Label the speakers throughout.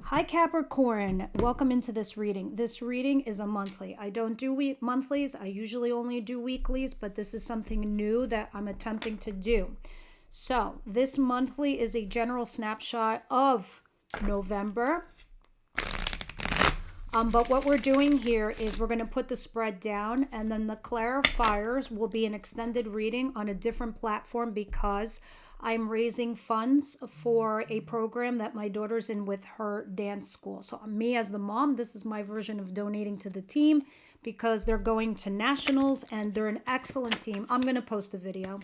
Speaker 1: Hi Capricorn, welcome into this reading. This reading is a monthly. I don't do monthlies. I usually only do weeklies, but this is something new that I'm attempting to do. So this monthly is a general snapshot of November. But what we're doing here is we're going to put the spread down, and then the clarifiers will be an extended reading on a different platform because I'm raising funds for a program that my daughter's in with her dance school. So me as the mom, this is my version of donating to the team because they're going to nationals and they're an excellent team. I'm going to post a video.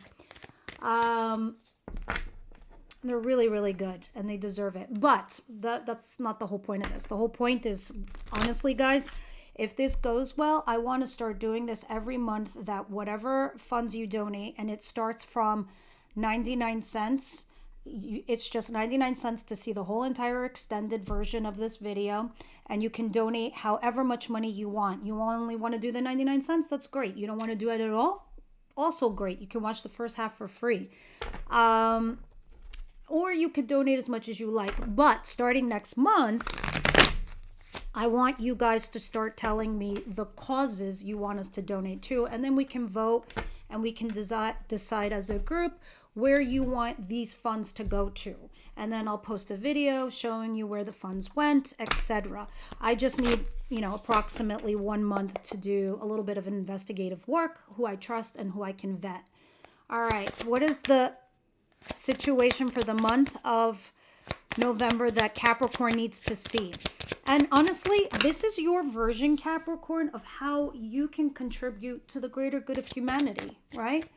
Speaker 1: They're really, really good and they deserve it. But that's not the whole point of this. The whole point is, honestly, guys, if this goes well, I want to start doing this every month, that whatever funds you donate, and it starts from 99 cents. It's just 99 cents to see the whole entire extended version of this video. And you can donate however much money you want. You only want to do the 99 cents? That's great. You don't want to do it at all? Also great. You can watch the first half for free. Or you could donate as much as you like. But starting next month, I want you guys to start telling me the causes you want us to donate to. And then we can vote and we can decide as a group where you want these funds to go to. And then I'll post a video showing you where the funds went, etc. I just need, approximately 1 month to do a little bit of investigative work, who I trust and who I can vet. All right, what is the situation for the month of November that Capricorn needs to see? And honestly, this is your version, Capricorn, of how you can contribute to the greater good of humanity, right?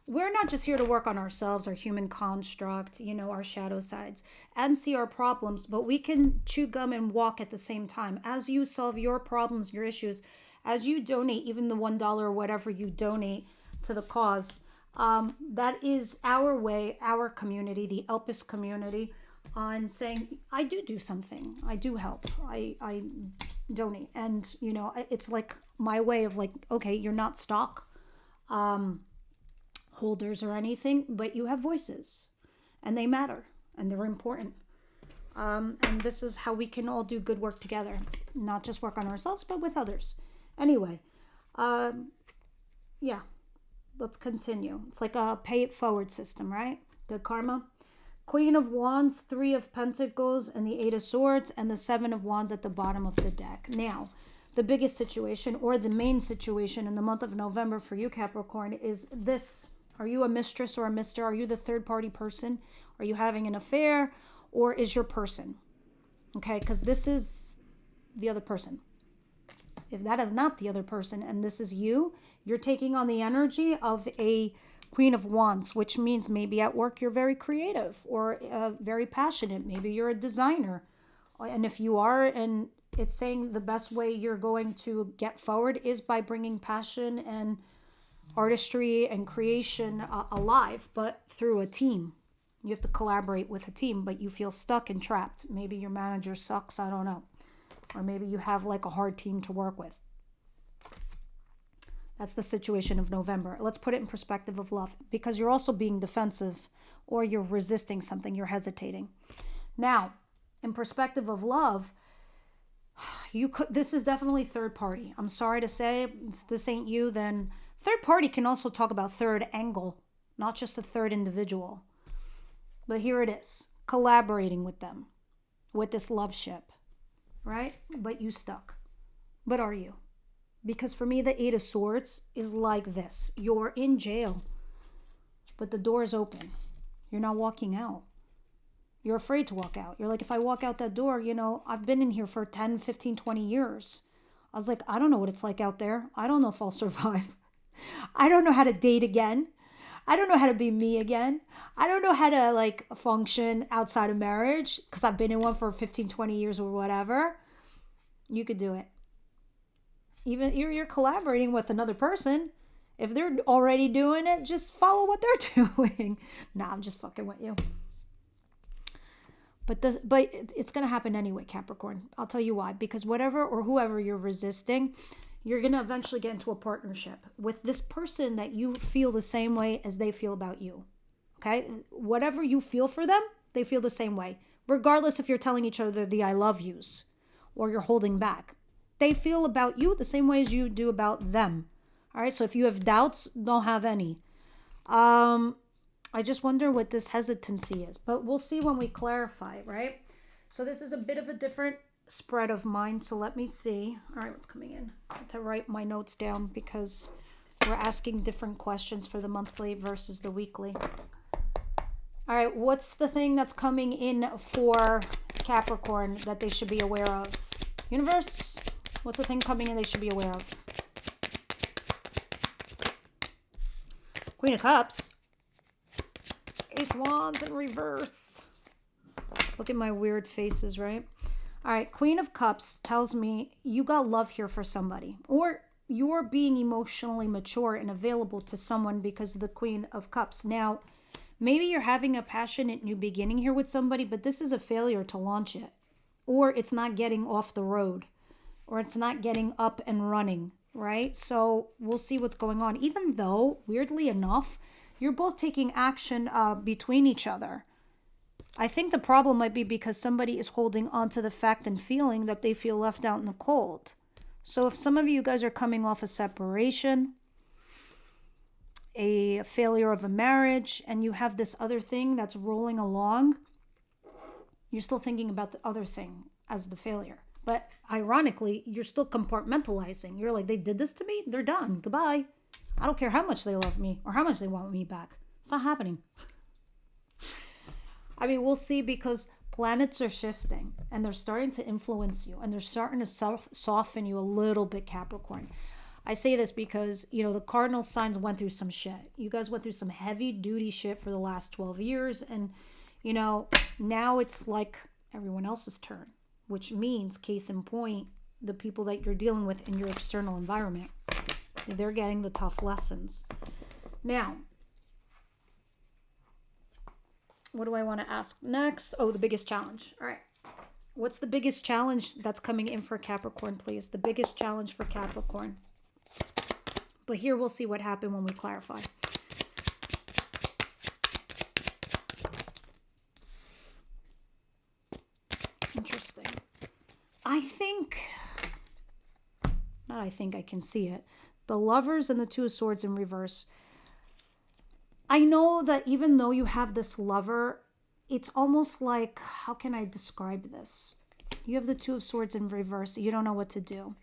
Speaker 1: We're not just here to work on ourselves, our human construct, our shadow sides, and see our problems, but we can chew gum and walk at the same time. As you solve your problems, your issues, as you donate, even the $1 or whatever you donate to the cause, that is our way, our community, the Elpis community, on saying, I do something. I do help. I donate. And, it's like my way of okay, you're not stock holders or anything, but you have voices and they matter and they're important. And this is how we can all do good work together, not just work on ourselves, but with others. Anyway, yeah. Let's continue. It's like a pay it forward system, right? Good karma. Queen of Wands, 3 of Pentacles, and the 8 of Swords, and the 7 of Wands at the bottom of the deck. Now, the biggest situation, or the main situation in the month of November for you, Capricorn, is this. Are you a mistress or a mister? Are you the third party person? Are you having an affair? Or is your person? Okay, because this is the other person. If that is not the other person and this is you, you're taking on the energy of a Queen of Wands, which means maybe at work you're very creative or very passionate. Maybe you're a designer. And if you are, and it's saying the best way you're going to get forward is by bringing passion and artistry and creation alive, but through a team. You have to collaborate with a team, but you feel stuck and trapped. Maybe your manager sucks, I don't know. Or maybe you have a hard team to work with. That's the situation of November. Let's put it in perspective of love, because you're also being defensive or you're resisting something, you're hesitating. Now, in perspective of love, this is definitely third party. I'm sorry to say, if this ain't you, then third party can also talk about third angle, not just a third individual. But here it is, collaborating with them, with this love ship. Right? But you stuck. But are you? Because for me, the 8 of Swords is like this. You're in jail, but the door is open. You're not walking out. You're afraid to walk out. You're like, if I walk out that door, I've been in here for 10, 15, 20 years. I was like, I don't know what it's like out there. I don't know if I'll survive. I don't know how to date again. I don't know how to be me again. I don't know how to function outside of marriage because I've been in one for 15, 20 years or whatever. You could do it. Even you're collaborating with another person. If they're already doing it, just follow what they're doing. Nah, I'm just fucking with you. But it's going to happen anyway, Capricorn. I'll tell you why. Because whatever or whoever you're resisting, you're going to eventually get into a partnership with this person that you feel the same way as they feel about you. Okay? Whatever you feel for them, they feel the same way. regardless if you're telling each other the I love yous or you're holding back. They feel about you the same way as you do about them. All right, so if you have doubts, don't have any. I just wonder what this hesitancy is, but we'll see when we clarify, right? So this is a bit of a different spread of mine, so let me see. All right, what's coming in? I have to write my notes down because we're asking different questions for the monthly versus the weekly. All right, what's the thing that's coming in for Capricorn that they should be aware of? Universe, what's the thing coming in they should be aware of? Queen of Cups. Ace Wands in reverse. Look at my weird faces, right? All right, Queen of Cups tells me you got love here for somebody. Or you're being emotionally mature and available to someone because of the Queen of Cups. Now, maybe you're having a passionate new beginning here with somebody, but this is a failure to launch it. Or it's not getting off the road. Or it's not getting up and running, right? So we'll see what's going on. Even though, weirdly enough, you're both taking action between each other. I think the problem might be because somebody is holding on to the fact and feeling that they feel left out in the cold. So if some of you guys are coming off a separation, a failure of a marriage, and you have this other thing that's rolling along, you're still thinking about the other thing as the failure. But ironically, you're still compartmentalizing. You're like, they did this to me? They're done. Goodbye. I don't care how much they love me or how much they want me back. It's not happening. I mean, we'll see, because planets are shifting and they're starting to influence you and they're starting to soften you a little bit, Capricorn. I say this because, the cardinal signs went through some shit. You guys went through some heavy duty shit for the last 12 years. And, now it's like everyone else's turn, which means, case in point, the people that you're dealing with in your external environment, they're getting the tough lessons. Now, what do I want to ask next? Oh, the biggest challenge. All right. What's the biggest challenge that's coming in for Capricorn, please? The biggest challenge for Capricorn. But here we'll see what happened when we clarify. Interesting. I can see it. The Lovers and the Two of Swords in reverse. I know that even though you have this lover, it's almost like, how can I describe this? You have the Two of Swords in reverse. You don't know what to do.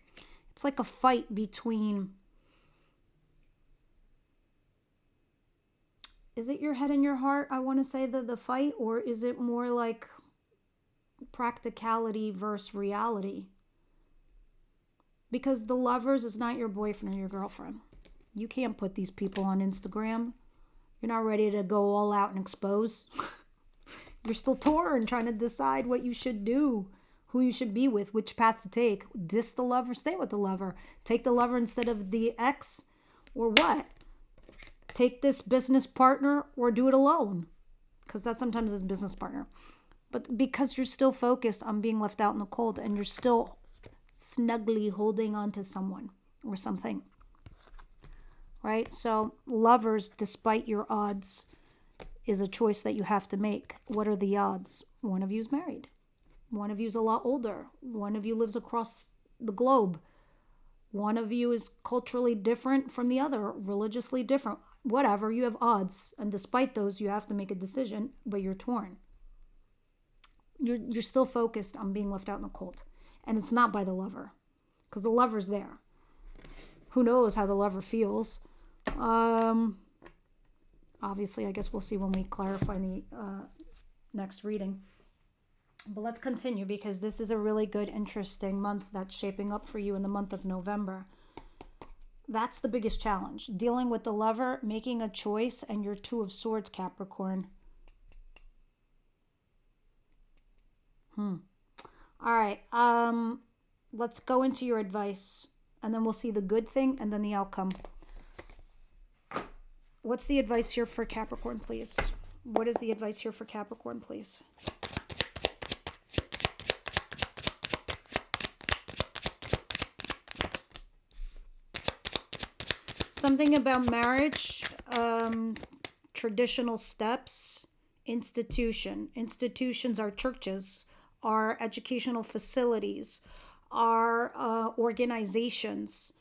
Speaker 1: It's like a fight between, is it your head and your heart? I want to say the fight, or is it more like practicality versus reality? Because the Lovers is not your boyfriend or your girlfriend. You can't put these people on Instagram. You're not ready to go all out and expose. You're still torn, trying to decide what you should do, who you should be with, which path to take. Diss the lover, stay with the lover. Take the lover instead of the ex, or what? Take this business partner or do it alone. Because that sometimes is business partner. But because you're still focused on being left out in the cold and you're still snugly holding on to someone or something. Right? So Lovers, despite your odds, is a choice that you have to make. What are the odds? One of you is married. One of you is a lot older. One of you lives across the globe. One of you is culturally different from the other, religiously different. Whatever, you have odds. And despite those, you have to make a decision, but you're torn. You're still focused on being left out in the cold. And it's not by the lover, because the lover's there. Who knows how the lover feels? Obviously, I guess we'll see when we clarify the next reading. But let's continue, because this is a really good, interesting month that's shaping up for you in the month of November. That's the biggest challenge. Dealing with the lover, making a choice, and your Two of Swords, Capricorn. All right. Let's go into your advice, and then we'll see the good thing and then the outcome. What's the advice here for Capricorn, please? What is the advice here for Capricorn, please? Something about marriage, traditional steps, Institution. Institutions are churches, are educational facilities, are organizations,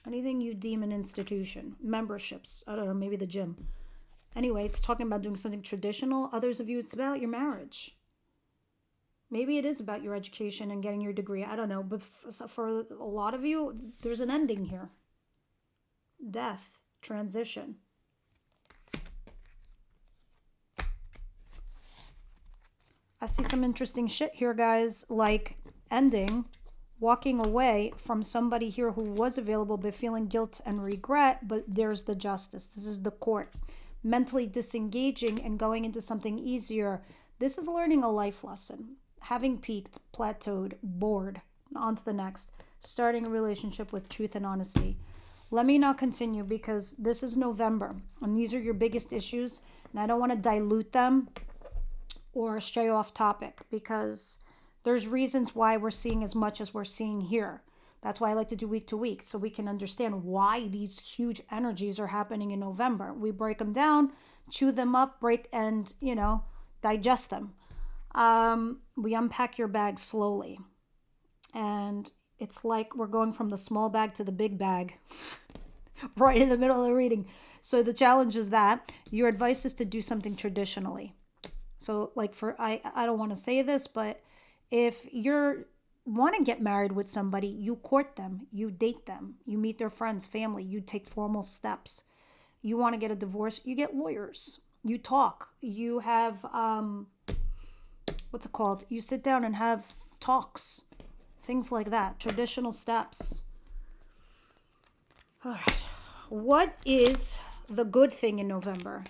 Speaker 1: anything you deem an institution. Memberships. I don't know, maybe the gym. Anyway, it's talking about doing something traditional. Others of you, it's about your marriage. Maybe it is about your education and getting your degree. I don't know. But for a lot of you, there's an ending here. Death. Transition. I see some interesting shit here, guys. Like ending, walking away from somebody here who was available but feeling guilt and regret. But there's the justice. This is the court. Mentally disengaging and going into something easier. This is learning a life lesson. Having peaked, plateaued, bored. On to the next. Starting a relationship with truth and honesty. Let me now continue because this is November and these are your biggest issues. And I don't want to dilute them or stray off topic because there's reasons why we're seeing as much as we're seeing here. That's why I like to do week to week so we can understand why these huge energies are happening in November. We break them down, chew them up, and, digest them. We unpack your bag slowly. And it's like we're going from the small bag to the big bag right in the middle of the reading. So the challenge is that your advice is to do something traditionally. So like I don't want to say this, but if you're want to get married with somebody, you court them, you date them, you meet their friends, family, you take formal steps. You want to get a divorce, you get lawyers, you talk, you have, what's it called? You sit down and have talks, things like that, traditional steps. All right. What is the good thing in November?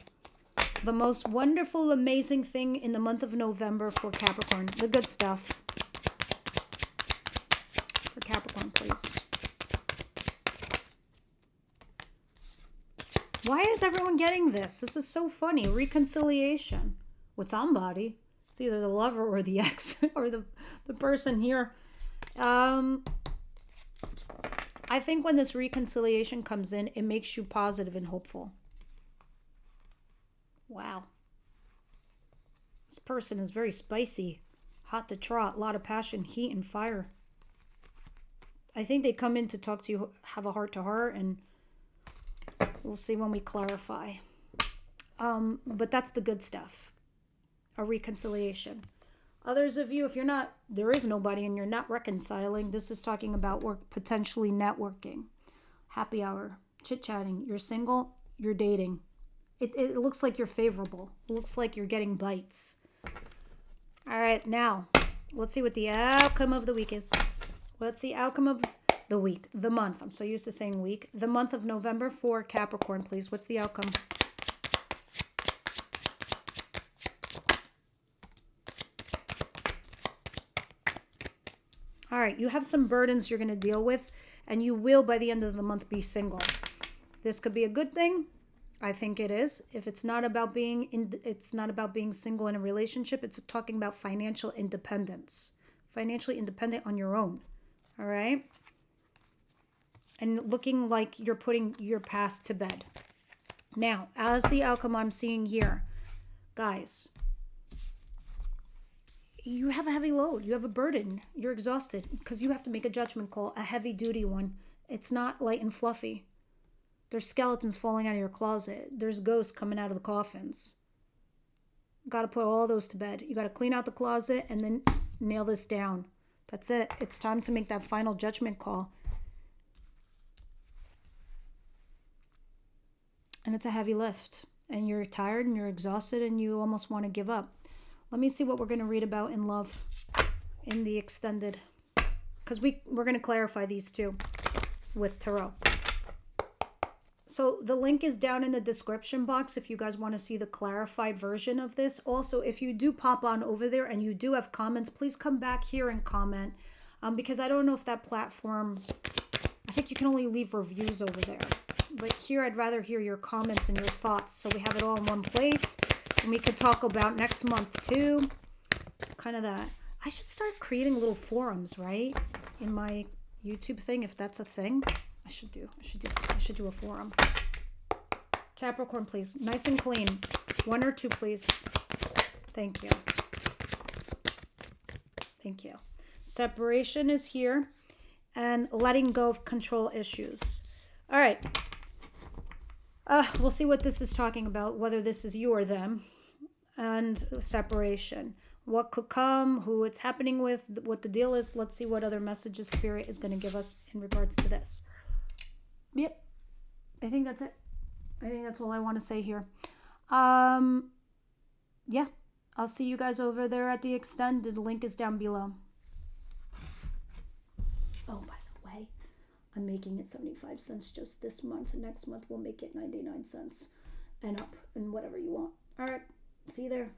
Speaker 1: The most wonderful, amazing thing in the month of November for Capricorn, the good stuff. For Capricorn, please. Why is everyone getting this? This is so funny. Reconciliation with somebody. It's either the lover or the ex or the person here. I think when this reconciliation comes in, it makes you positive and hopeful. Wow. This person is very spicy. Hot to trot. A lot of passion, heat, and fire. I think they come in to talk to you, have a heart-to-heart, and we'll see when we clarify. But that's the good stuff. A reconciliation. Others of you, if you're not, there is nobody and you're not reconciling, this is talking about work, potentially networking. Happy hour. Chit-chatting. You're single, you're dating. It looks like you're favorable. It looks like you're getting bites. All right, now, let's see what the outcome of the week is. What's the outcome of the week? The month. I'm so used to saying week. The month of November for Capricorn, please. What's the outcome? All right, you have some burdens you're going to deal with, and you will, by the end of the month, be single. This could be a good thing. I think it is. If it's not about being single in a relationship, it's talking about financial independence. Financially independent on your own. All right? And looking like you're putting your past to bed. Now, as the outcome I'm seeing here, guys, you have a heavy load. You have a burden. You're exhausted because you have to make a judgment call, a heavy duty one. It's not light and fluffy. There's skeletons falling out of your closet. There's ghosts coming out of the coffins. Got to put all those to bed. You got to clean out the closet and then nail this down. That's it. It's time to make that final judgment call. And it's a heavy lift. And you're tired and you're exhausted and you almost want to give up. Let me see what we're going to read about in love in the extended. Because we're going to clarify these two with Tarot. So the link is down in the description box if you guys want to see the clarified version of this. Also, if you do pop on over there and you do have comments, please come back here and comment. Because I don't know if that platform, I think you can only leave reviews over there. But here I'd rather hear your comments and your thoughts. So we have it all in one place. And we could talk about next month too. Kind of that. I should start creating little forums, right? In my YouTube thing, if that's a thing. I should do a forum. Capricorn, please. Nice and clean. 1 or 2, please. Thank you. Thank you. Separation is here. And letting go of control issues. All right. We'll see what this is talking about, whether this is you or them. And separation. What could come, who it's happening with, what the deal is. Let's see what other messages Spirit is going to give us in regards to this. Yep. I think that's it. I think that's all I want to say here. Yeah. I'll see you guys over there at the extended. Link is down below. Oh, by the way, I'm making it 75 cents just this month. Next month, we'll make it 99 cents and up and whatever you want. All right. See you there.